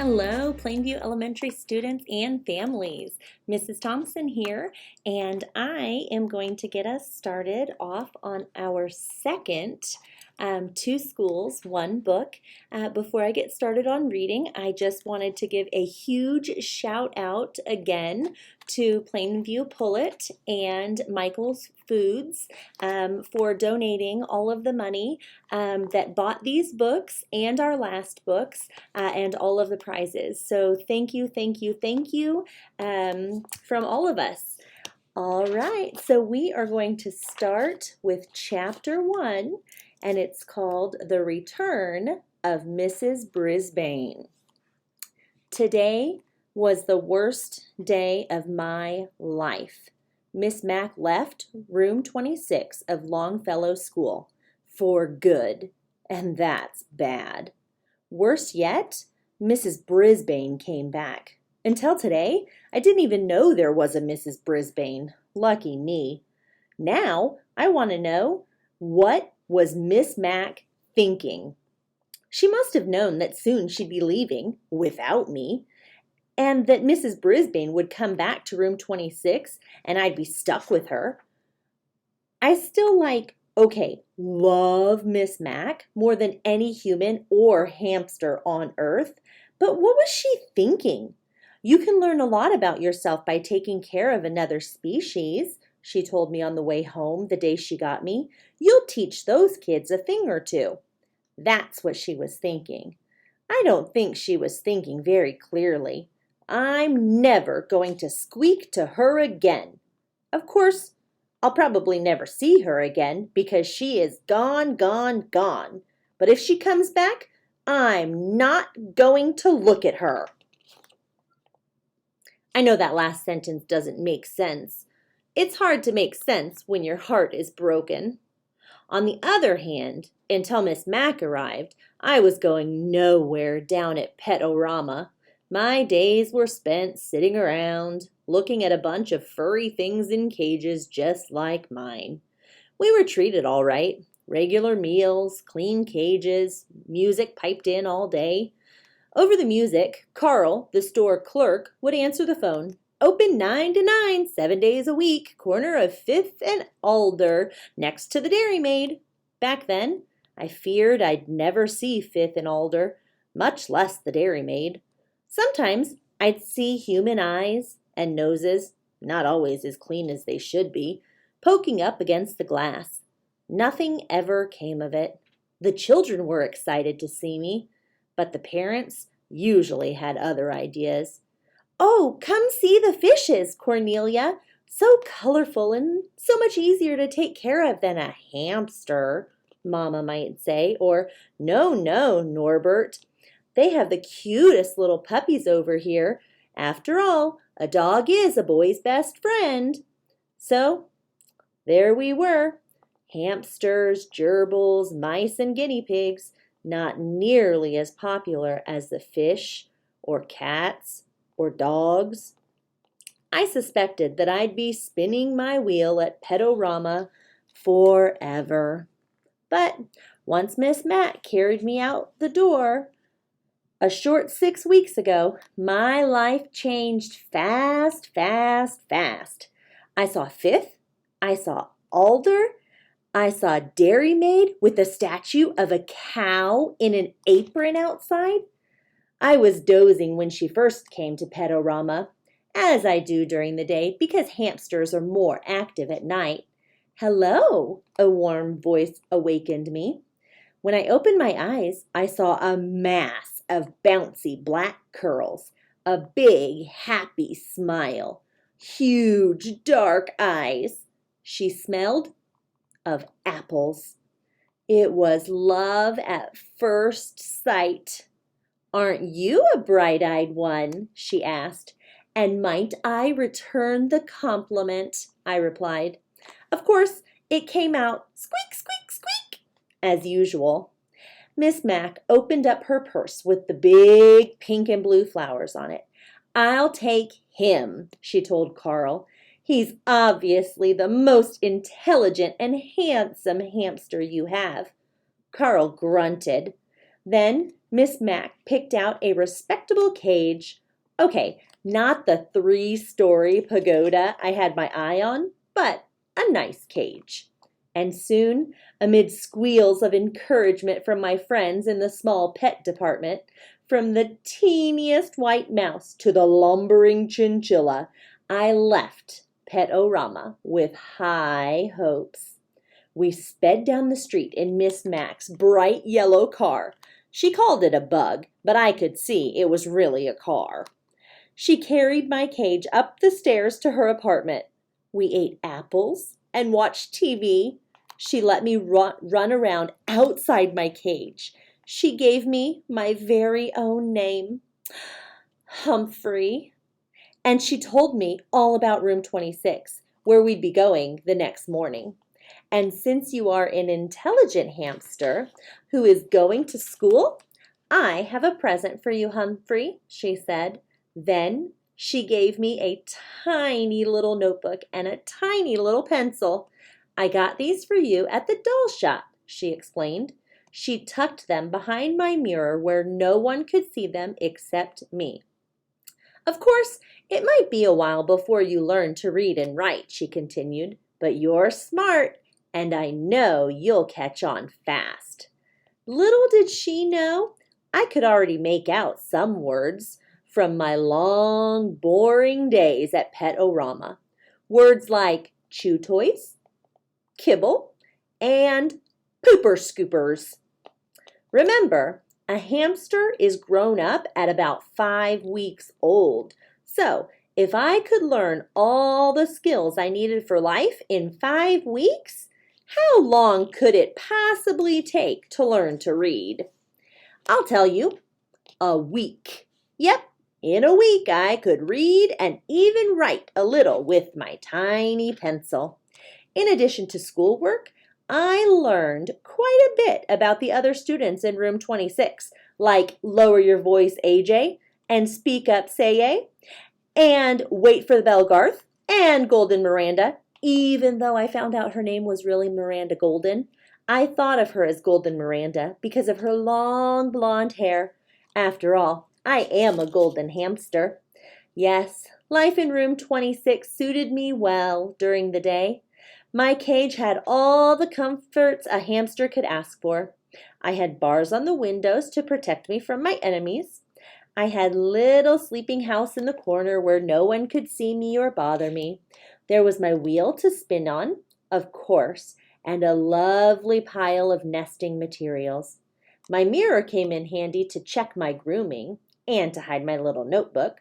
Hello, Plainview Elementary students and families. Mrs. Thompson here, and I am going to get us started off on our second Two Schools, One Book. Before I get started on reading, I just wanted to give a huge shout out again to Plainview Pullet and Michael's Foods for donating all of the money that bought these books and our last books and all of the prizes. So thank you, thank you, thank you from all of us. All right, so we are going to start with chapter 1, and it's called The Return of Mrs. Brisbane. Today was the worst day of my life. Miss Mack left room 26 of Longfellow School for good, and that's bad. Worse yet, Mrs. Brisbane came back. Until today, I didn't even know there was a Mrs. Brisbane. Lucky me. Now, I want to know, what was Miss Mack thinking? She must have known that soon she'd be leaving, without me, and that Mrs. Brisbane would come back to room 26 and I'd be stuck with her. I still love Miss Mack more than any human or hamster on earth, but what was she thinking? You can learn a lot about yourself by taking care of another species, she told me on the way home the day she got me. You'll teach those kids a thing or two. That's what she was thinking. I don't think she was thinking very clearly. I'm never going to squeak to her again. Of course, I'll probably never see her again because she is gone, gone, gone. But if she comes back, I'm not going to look at her. I know that last sentence doesn't make sense. It's hard to make sense when your heart is broken. On the other hand, until Miss Mack arrived, I was going nowhere down at Pet-O-Rama. My days were spent sitting around, looking at a bunch of furry things in cages just like mine. We were treated all right. Regular meals, clean cages, music piped in all day. Over the music, Carl, the store clerk, would answer the phone. Open 9 to 9, 7 days a week, corner of 5th and Alder, next to the Dairy Maid. Back then, I feared I'd never see 5th and Alder, much less the Dairy Maid. Sometimes I'd see human eyes and noses, not always as clean as they should be, poking up against the glass. Nothing ever came of it. The children were excited to see me, but the parents usually had other ideas. Oh, come see the fishes, Cornelia. So colorful and so much easier to take care of than a hamster, Mama might say. Or, no, Norbert. They have the cutest little puppies over here. After all, a dog is a boy's best friend. So, there we were. Hamsters, gerbils, mice, and guinea pigs, not nearly as popular as the fish or cats or dogs. I suspected that I'd be spinning my wheel at Pet-O-Rama forever. But once Miss Mack carried me out the door, a short 6 weeks ago, my life changed fast, fast, fast. I saw 5th, I saw Alder, I saw Dairy Maid with a statue of a cow in an apron outside. I was dozing when she first came to Pet-O-Rama, as I do during the day because hamsters are more active at night. Hello, a warm voice awakened me. When I opened my eyes, I saw a mass of bouncy black curls, a big, happy smile, huge, dark eyes. She smelled of apples. It was love at first sight. Aren't you a bright-eyed one? She asked. And might I return the compliment? I replied. Of course, it came out squeak, squeak, squeak, as usual. Miss Mack opened up her purse with the big pink and blue flowers on it. I'll take him, she told Carl. He's obviously the most intelligent and handsome hamster you have. Carl grunted. Then Miss Mac picked out a respectable cage. Okay, not the 3-story pagoda I had my eye on, but a nice cage. And soon, amid squeals of encouragement from my friends in the small pet department, from the teeniest white mouse to the lumbering chinchilla, I left Pet-O-Rama with high hopes. We sped down the street in Miss Mac's bright yellow car. She called it a bug, but I could see it was really a car. She carried my cage up the stairs to her apartment. We ate apples and watched TV. She let me run around outside my cage. She gave me my very own name, Humphrey. And she told me all about room 26, where we'd be going the next morning. And since you are an intelligent hamster who is going to school, I have a present for you, Humphrey, she said. Then she gave me a tiny little notebook and a tiny little pencil. I got these for you at the doll shop, she explained. She tucked them behind my mirror where no one could see them except me. Of course, it might be a while before you learn to read and write, she continued, but you're smart, and I know you'll catch on fast. Little did she know, I could already make out some words from my long, boring days at Pet-O-Rama. Words like chew toys, kibble, and pooper scoopers. Remember, a hamster is grown up at about 5 weeks old. So, if I could learn all the skills I needed for life in 5 weeks, how long could it possibly take to learn to read? I'll tell you, a week. Yep, in a week I could read and even write a little with my tiny pencil. In addition to schoolwork, I learned quite a bit about the other students in room 26, like lower your voice, AJ, and speak up, Say, and wait for the bell, Garth, and Golden Miranda. Even though I found out her name was really Miranda Golden, I thought of her as Golden Miranda because of her long blonde hair. After all, I am a golden hamster. Yes, life in room 26 suited me well during the day. My cage had all the comforts a hamster could ask for. I had bars on the windows to protect me from my enemies. I had little sleeping house in the corner where no one could see me or bother me. There was my wheel to spin on, of course, and a lovely pile of nesting materials. My mirror came in handy to check my grooming and to hide my little notebook.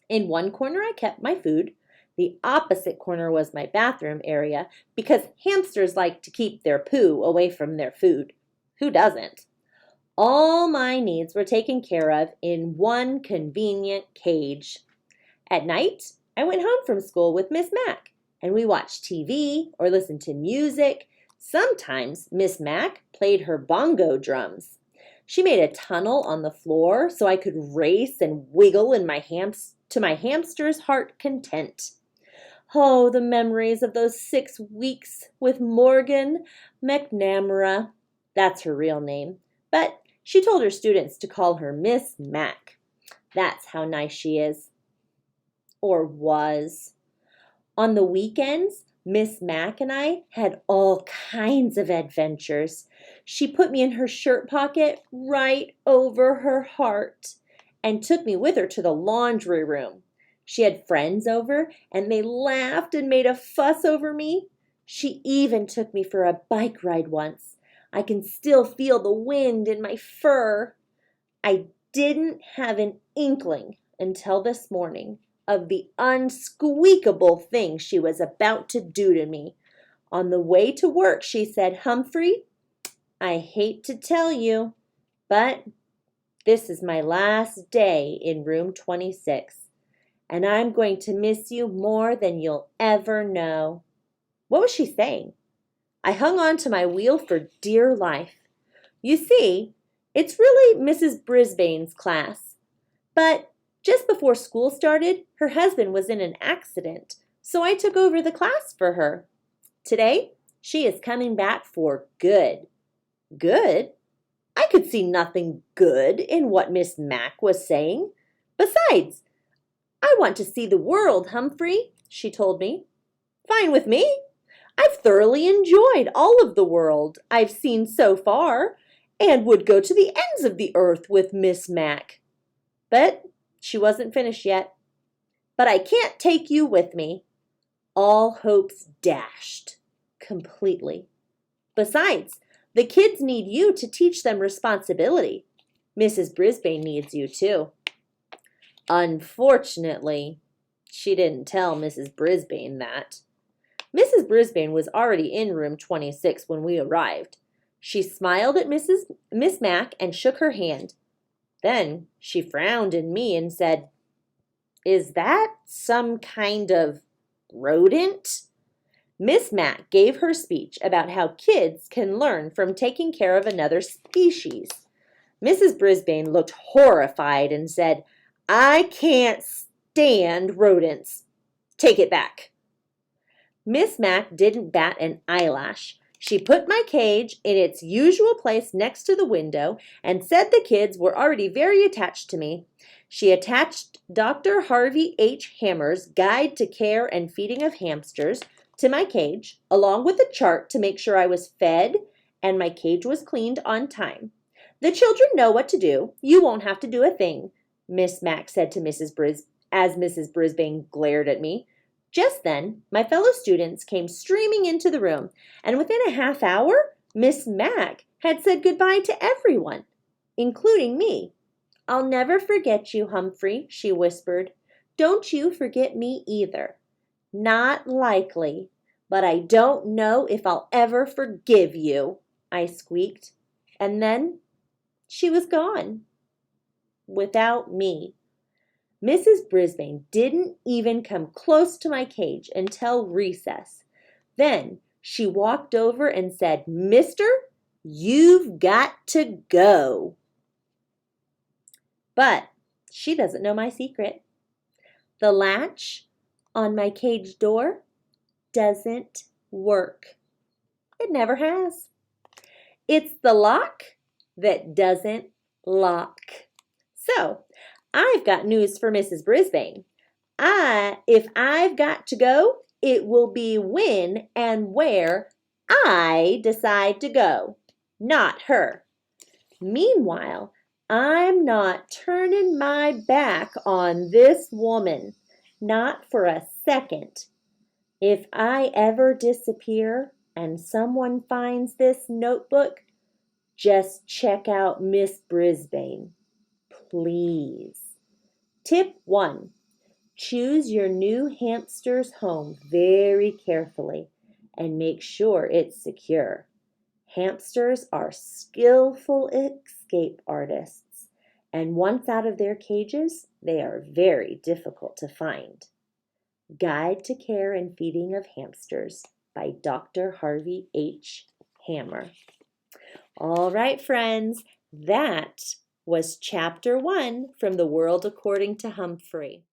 In one corner I kept my food. The opposite corner was my bathroom area because hamsters like to keep their poo away from their food. Who doesn't? All my needs were taken care of in one convenient cage. At night, I went home from school with Miss Mac, and we watched TV or listened to music. Sometimes Miss Mac played her bongo drums. She made a tunnel on the floor so I could race and wiggle in to my hamster's heart content. Oh, the memories of those 6 weeks with Morgan McNamara. That's her real name, but she told her students to call her Miss Mac. That's how nice she is. Or was. On the weekends, Miss Mac and I had all kinds of adventures. She put me in her shirt pocket right over her heart and took me with her to the laundry room. She had friends over, and they laughed and made a fuss over me. She even took me for a bike ride once. I can still feel the wind in my fur. I didn't have an inkling until this morning of the unsqueakable thing she was about to do to me. On the way to work, she said, "Humphrey, I hate to tell you, but this is my last day in room 26. And I'm going to miss you more than you'll ever know." What was she saying? I hung on to my wheel for dear life. You see, it's really Mrs. Brisbane's class. But just before school started, her husband was in an accident, so I took over the class for her. Today, she is coming back for good. Good? I could see nothing good in what Miss Mac was saying. Besides, I want to see the world, Humphrey, she told me. Fine with me. I've thoroughly enjoyed all of the world I've seen so far, and would go to the ends of the earth with Miss Mac. But she wasn't finished yet. But I can't take you with me. All hopes dashed completely. Besides, the kids need you to teach them responsibility. Mrs. Brisbane needs you too. Unfortunately, she didn't tell Mrs. Brisbane that. Mrs. Brisbane was already in room 26 when we arrived. She smiled at Miss Mac and shook her hand. Then she frowned at me and said, "Is that some kind of rodent?" Miss Mac gave her speech about how kids can learn from taking care of another species. Mrs. Brisbane looked horrified and said, "I can't stand rodents. Take it back." Miss Mac didn't bat an eyelash. She put my cage in its usual place next to the window and said the kids were already very attached to me. She attached Dr. Harvey H. Hammer's Guide to Care and Feeding of Hamsters to my cage, along with a chart to make sure I was fed and my cage was cleaned on time. "The children know what to do. You won't have to do a thing," Miss Mac said to as Mrs. Brisbane glared at me. Just then, my fellow students came streaming into the room, and within a half hour, Miss Mac had said goodbye to everyone, including me. "I'll never forget you, Humphrey," she whispered. "Don't you forget me either." "Not likely, but I don't know if I'll ever forgive you," I squeaked. And then she was gone. Without me. Mrs. Brisbane didn't even come close to my cage until recess. Then she walked over and said, "Mister, you've got to go." But she doesn't know my secret. The latch on my cage door doesn't work. It never has. It's the lock that doesn't lock. So, I've got news for Mrs. Brisbane. If I've got to go, it will be when and where I decide to go, not her. Meanwhile, I'm not turning my back on this woman, not for a second. If I ever disappear and someone finds this notebook, just check out Miss Brisbane, please. Tip 1. Choose your new hamster's home very carefully and make sure it's secure. Hamsters are skillful escape artists, and once out of their cages, they are very difficult to find. Guide to Care and Feeding of Hamsters by Dr. Harvey H. Hammer. All right, friends, that was Chapter 1 from The World According to Humphrey.